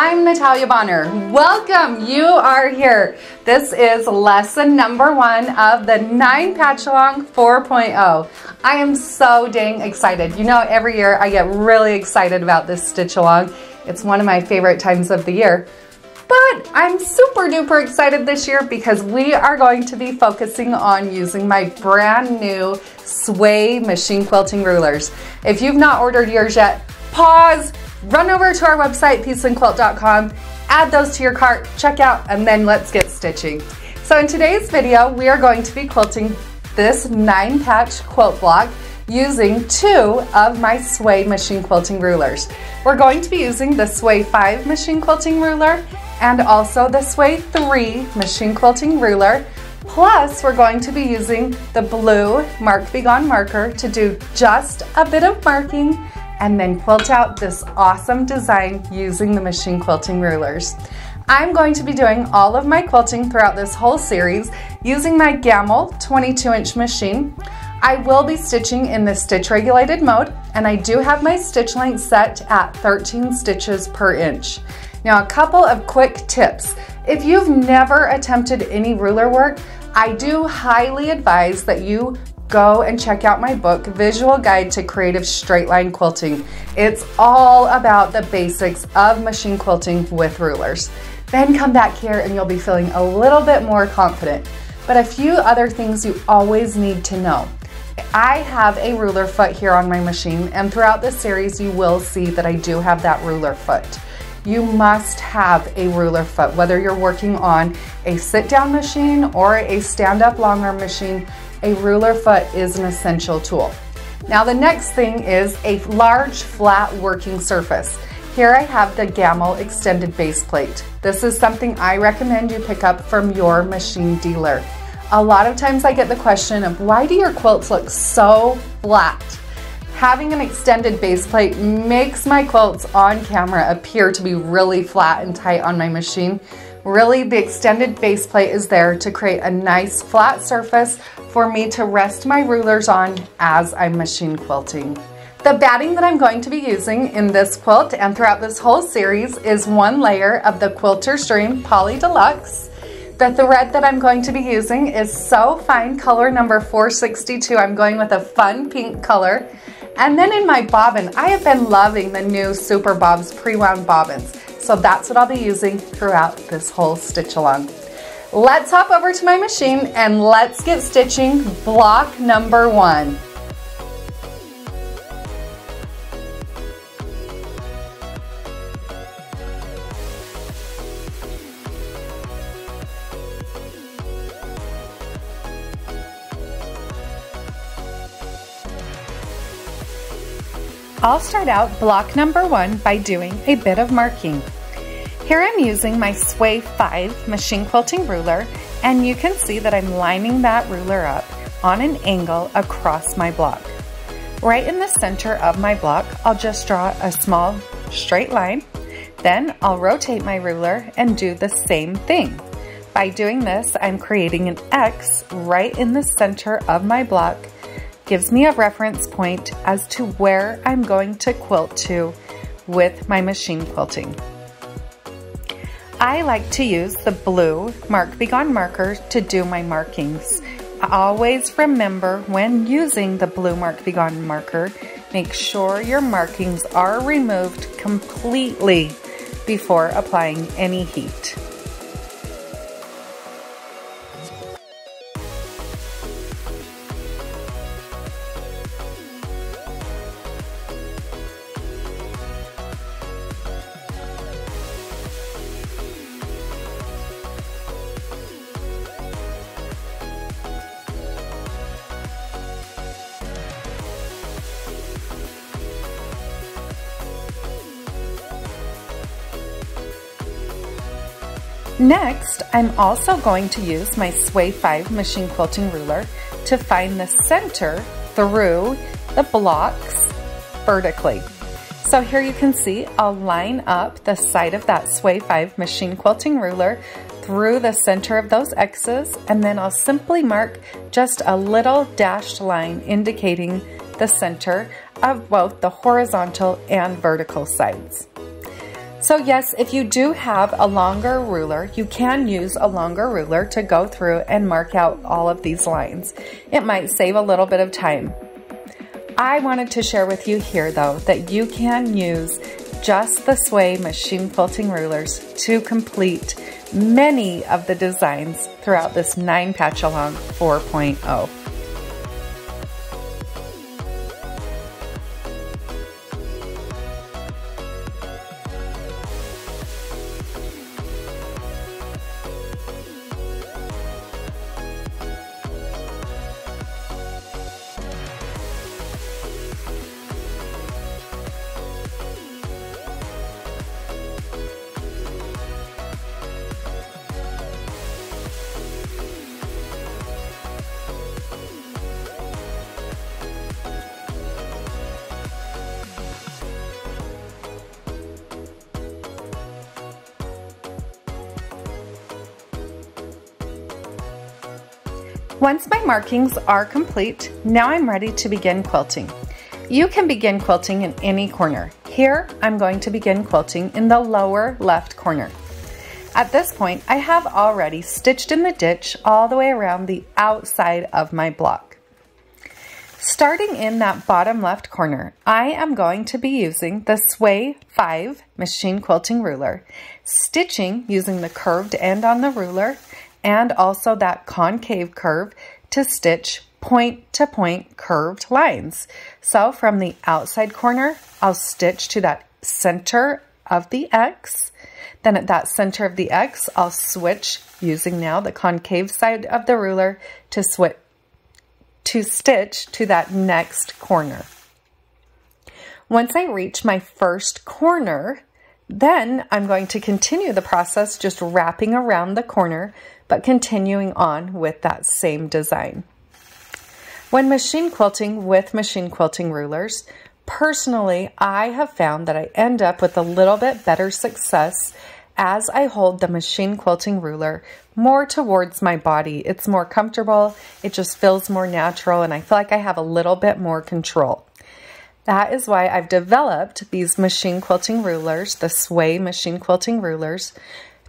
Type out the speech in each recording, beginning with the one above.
I'm Natalia Bonner. Welcome, you are here. This is lesson number 1 of the 9 Patchalong 4.0. I am so dang excited. You know, every year I get really excited about this stitch along. It's one of my favorite times of the year. But I'm super duper excited this year because we are going to be focusing on using my brand new Sway machine quilting rulers. If you've not ordered yours yet, pause, run over to our website, peaceandquilt.com, add those to your cart, check out, and then let's get stitching. So in today's video, we are going to be quilting this 9 patch quilt block using 2 of my Sway machine quilting rulers. We're going to be using the Sway 5 machine quilting ruler and also the Sway 3 machine quilting ruler. Plus, we're going to be using the blue Mark Be Gone marker to do just a bit of marking and then quilt out this awesome design using the machine quilting rulers. I'm going to be doing all of my quilting throughout this whole series using my Gamble 22-inch machine. I will be stitching in the stitch regulated mode, and I do have my stitch length set at 13 stitches per inch. Now, a couple of quick tips. If you've never attempted any ruler work, I do highly advise that you go and check out my book, Visual Guide to Creative Straight Line Quilting. It's all about the basics of machine quilting with rulers. Then come back here and you'll be feeling a little bit more confident. But a few other things you always need to know. I have a ruler foot here on my machine, and throughout this series you will see that I do have that ruler foot. You must have a ruler foot, whether you're working on a sit-down machine or a stand-up long arm machine. A ruler foot is an essential tool. Now the next thing is a large flat working surface. Here I have the Gamble extended base plate. This is something I recommend you pick up from your machine dealer. A lot of times I get the question of, why do your quilts look so flat? Having an extended base plate makes my quilts on camera appear to be really flat and tight on my machine. Really, the extended base plate is there to create a nice flat surface for me to rest my rulers on as I'm machine quilting. The batting that I'm going to be using in this quilt and throughout this whole series is 1 layer of the Quilter Stream Poly Deluxe. The thread that I'm going to be using is So Fine color number 462. I'm going with a fun pink color. And then in my bobbin, I have been loving the new Super Bobs pre-wound bobbins. So that's what I'll be using throughout this whole stitch along. Let's hop over to my machine and let's get stitching block number 1. I'll start out block number 1 by doing a bit of marking. Here I'm using my Sway 5 machine quilting ruler, and you can see that I'm lining that ruler up on an angle across my block. Right in the center of my block, I'll just draw a small straight line. Then I'll rotate my ruler and do the same thing. By doing this, I'm creating an X right in the center of my block. Gives me a reference point as to where I'm going to quilt to with my machine quilting. I like to use the blue Mark Be Gone marker to do my markings. Always remember, when using the blue Mark Be Gone marker, make sure your markings are removed completely before applying any heat. Next, I'm also going to use my Sway 5 machine quilting ruler to find the center through the blocks vertically. So here you can see I'll line up the side of that Sway 5 machine quilting ruler through the center of those X's, and then I'll simply mark just a little dashed line indicating the center of both the horizontal and vertical sides. So yes, if you do have a longer ruler, you can use a longer ruler to go through and mark out all of these lines. It might save a little bit of time. I wanted to share with you here though that you can use just the Sway machine quilting rulers to complete many of the designs throughout this 9 Patchalong 4.0. Once my markings are complete, now I'm ready to begin quilting. You can begin quilting in any corner. Here, I'm going to begin quilting in the lower left corner. At this point, I have already stitched in the ditch all the way around the outside of my block. Starting in that bottom left corner, I am going to be using the Sway 5 machine quilting ruler, stitching using the curved end on the ruler and also that concave curve to stitch point-to-point curved lines. So from the outside corner, I'll stitch to that center of the X. Then at that center of the X, I'll switch using now the concave side of the ruler to stitch to that next corner. Once I reach my first corner, then I'm going to continue the process just wrapping around the corner, but continuing on with that same design. When machine quilting with machine quilting rulers, personally, I have found that I end up with a little bit better success as I hold the machine quilting ruler more towards my body. It's more comfortable, it just feels more natural, and I feel like I have a little bit more control. That is why I've developed these machine quilting rulers, the Sway machine quilting rulers,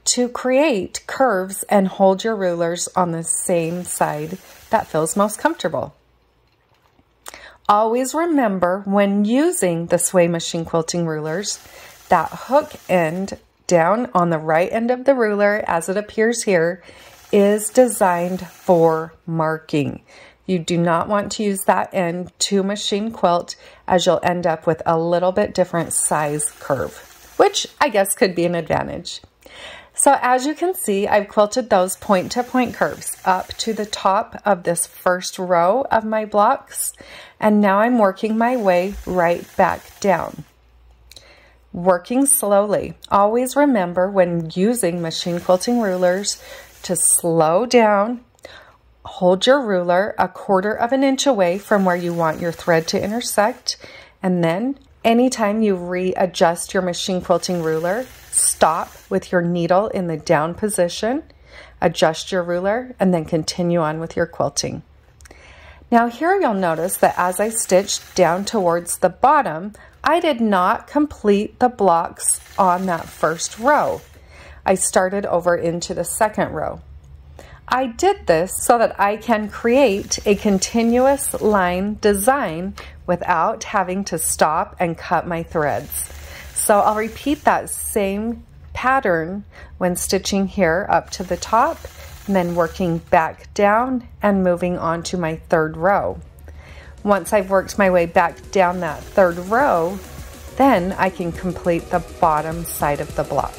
to create curves and hold your rulers on the same side that feels most comfortable. Always remember when using the Sway machine quilting rulers, that hook end down on the right end of the ruler, as it appears here, is designed for marking. You do not want to use that end to machine quilt, as you'll end up with a little bit different size curve, which I guess could be an advantage. So as you can see, I've quilted those point-to-point curves up to the top of this first row of my blocks, and now I'm working my way right back down. Working slowly. Always remember when using machine quilting rulers to slow down. Hold your ruler 1/4 of an inch away from where you want your thread to intersect, and then anytime you readjust your machine quilting ruler, stop with your needle in the down position, adjust your ruler, and then continue on with your quilting. Now here you'll notice that as I stitched down towards the bottom, I did not complete the blocks on that first row. I started over into the second row. I did this so that I can create a continuous line design without having to stop and cut my threads. So I'll repeat that same pattern when stitching here up to the top, and then working back down and moving on to my third row. Once I've worked my way back down that third row, then I can complete the bottom side of the block.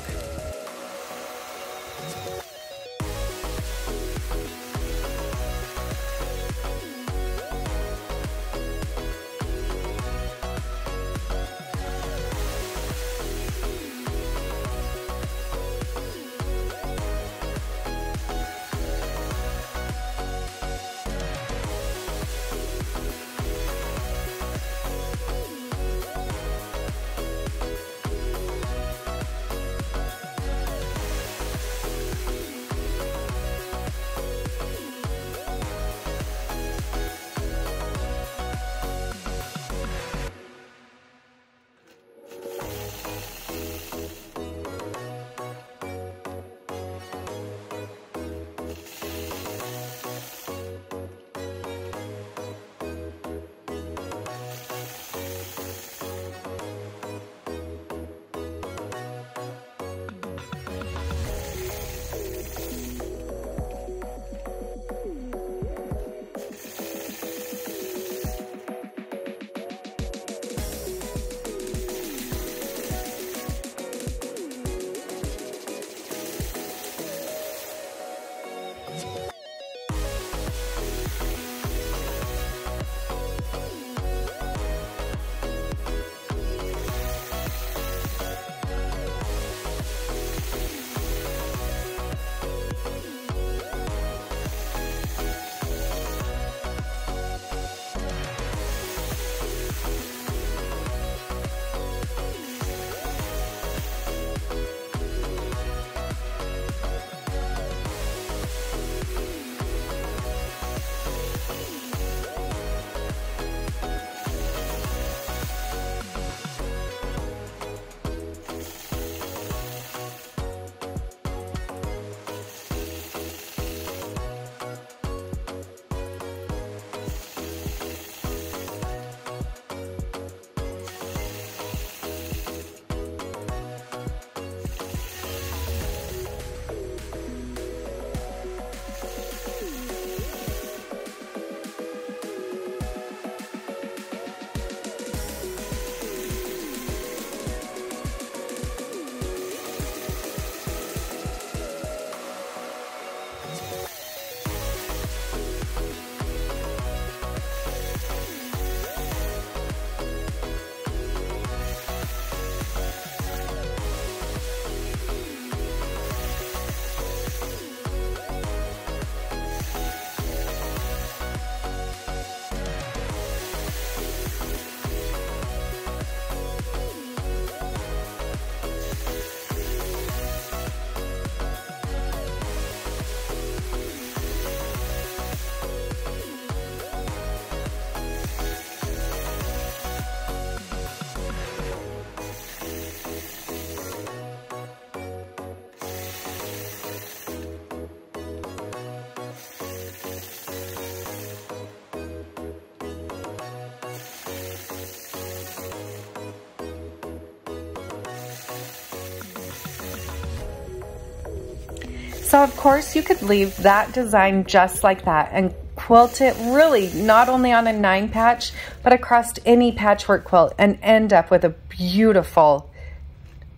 So of course you could leave that design just like that and quilt it really not only on a 9 patch, but across any patchwork quilt and end up with a beautiful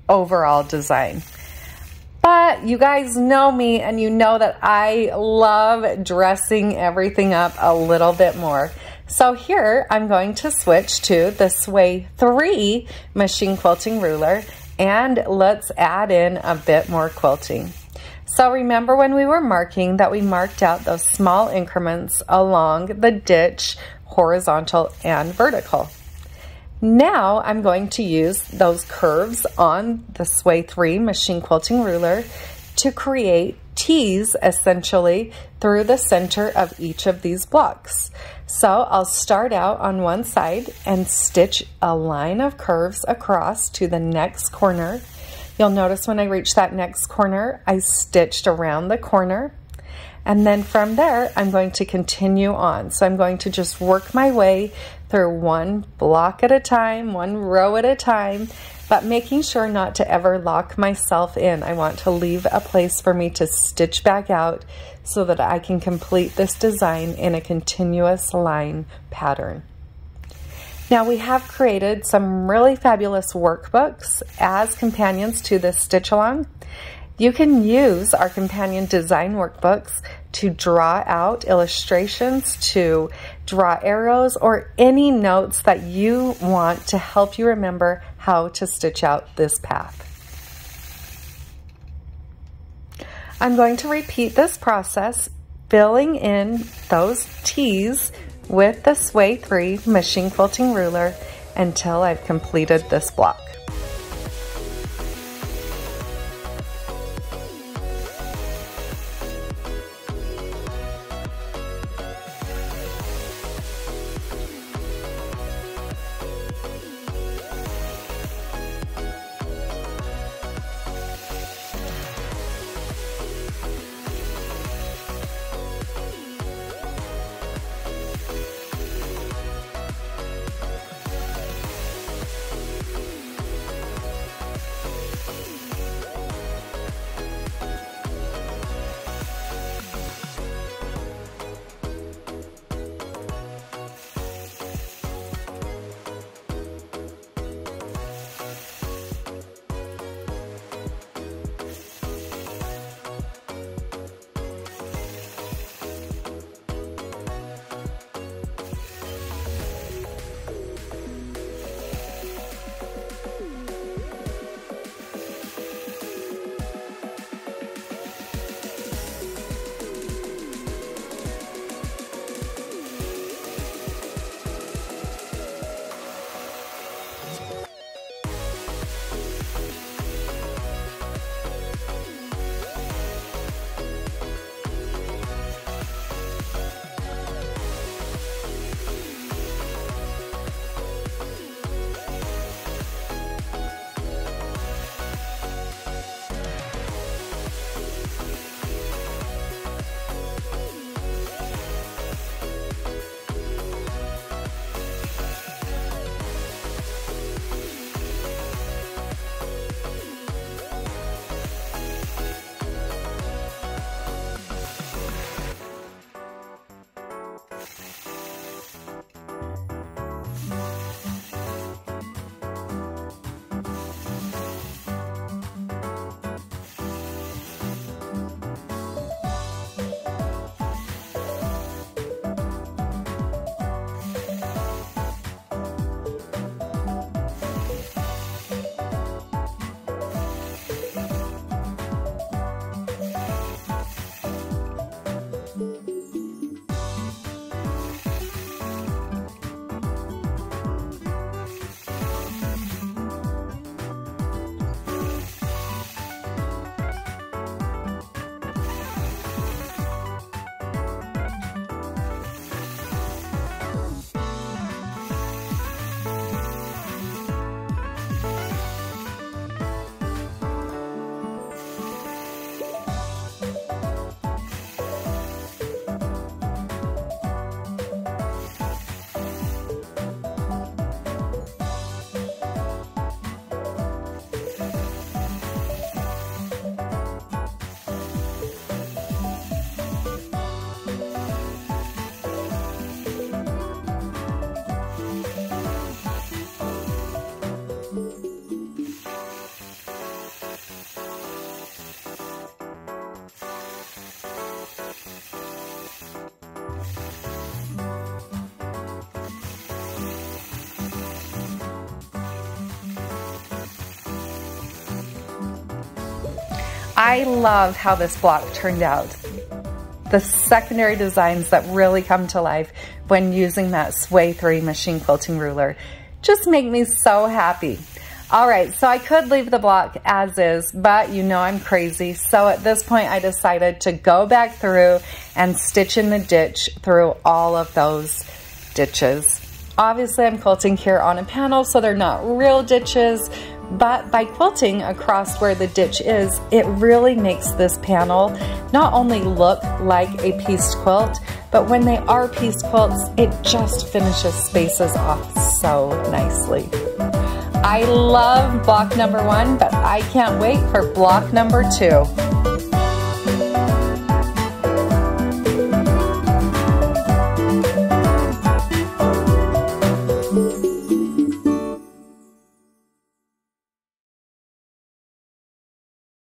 overall design. But you guys know me and you know that I love dressing everything up a little bit more. So here I'm going to switch to the Sway 3 machine quilting ruler, and let's add in a bit more quilting. So remember when we were marking that we marked out those small increments along the ditch, horizontal and vertical. Now I'm going to use those curves on the Sway 3 machine quilting ruler to create T's essentially through the center of each of these blocks. So I'll start out on one side and stitch a line of curves across to the next corner. You'll notice when I reach that next corner, I stitched around the corner. And then from there, I'm going to continue on. So I'm going to just work my way through one block at a time, one row at a time, but making sure not to ever lock myself in. I want to leave a place for me to stitch back out so that I can complete this design in a continuous line pattern. Now we have created some really fabulous workbooks as companions to this stitch along. You can use our companion design workbooks to draw out illustrations, to draw arrows, or any notes that you want to help you remember how to stitch out this path. I'm going to repeat this process, filling in those T's with the Sway 3 machine quilting ruler until I've completed this block. I love how this block turned out. The secondary designs that really come to life when using that Sway 3 machine quilting ruler just make me so happy. All right, so I could leave the block as is, but you know I'm crazy. So at this point I decided to go back through and stitch in the ditch through all of those ditches. Obviously I'm quilting here on a panel, so they're not real ditches, but by quilting across where the ditch is, it really makes this panel not only look like a pieced quilt, but when they are pieced quilts, it just finishes spaces off so nicely. I love block number 1, but I can't wait for block number 2.